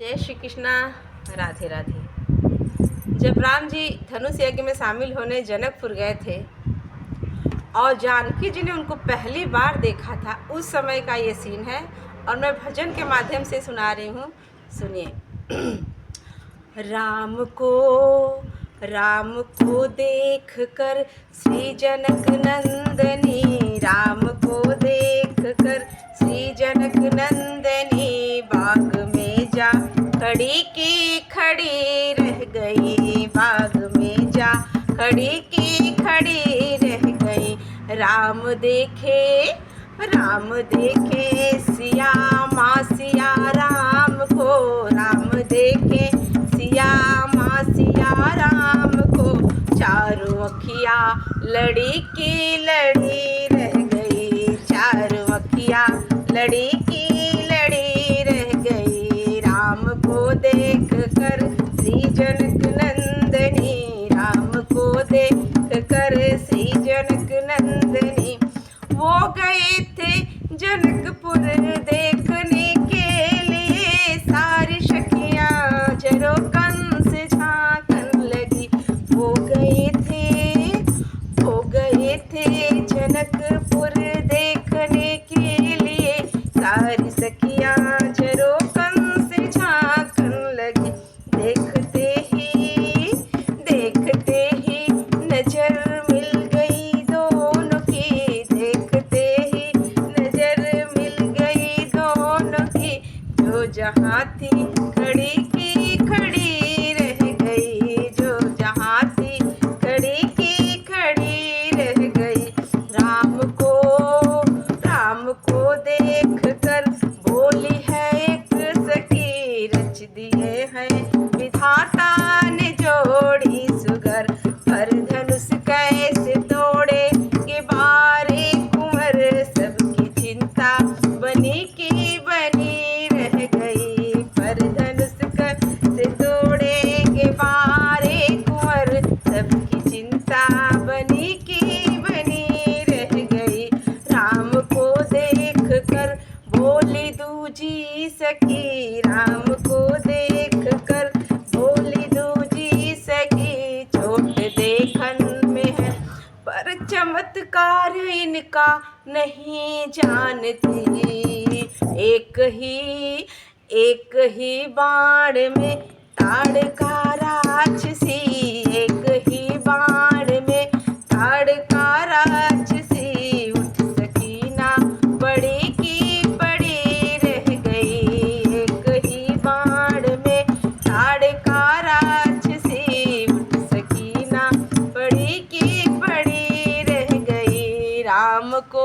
जय श्री कृष्णा। राधे राधे। जब राम जी धनुष यज्ञ में शामिल होने जनकपुर गए थे और जानकी जी ने उनको पहली बार देखा था, उस समय का ये सीन है और मैं भजन के माध्यम से सुना रही हूँ। सुनिए। राम को देख कर श्री जनक नंदनी, राम को देख कर श्री जनक नंदनी, बाग में जा खड़ी की खड़ी रह गई, बाग में जा खड़ी की खड़ी रह गई। राम देखे सिया माँ सिया राम को, राम देखे सिया माँ सिया राम को, चारों अखिया लड़ी की लड़ी रह गई, चारों अखिया लड़ी की लड़ी रह गई। राम को देख कर श्री जनक नंदनी, राम को देख कर श्री जनक नंदनी, वो गए थे जनकपुर देखने के लिए, सारी सखियां जरो कंस झांकन लगी। वो गए थे जनकपुर देखने के लिए, सारी सखियां जरो कंस झांकन लगी। देखते ही नजर मिल गई दोनों की, देखते ही नजर मिल गई दोनों की, जो जहाँ थी खड़ी की खड़ी रह गई, जो जहाँ थी खड़ी की खड़ी रह गई। राम को देख कर बोली है एक सखी, रच दिए हैं विधाता ने जोड़ी सुगर, पर धनुष कैसे तोड़े के बारे कुंवर, सबकी चिंता बनी की बनी रह गई, पर धनुष कैसे तोड़े के बारे कुंवर, सबकी चिंता बनी की बनी रह गई। राम को देख कर बोली दूजी सखी, राम को देख कर बोली दूजी सखी, छोट देखन में है पर चमत्कार इनका नहीं जानती, एक ही बाण में ताड़का राक्षसी, एक ही बाण में ताड़का राक्षसी, उठ सकी ना बड़ी की बड़ी रह गई, एक ही बाण में ताड़का राक्षसी, उठ सकी ना बड़ी की बड़ी रह गई। राम को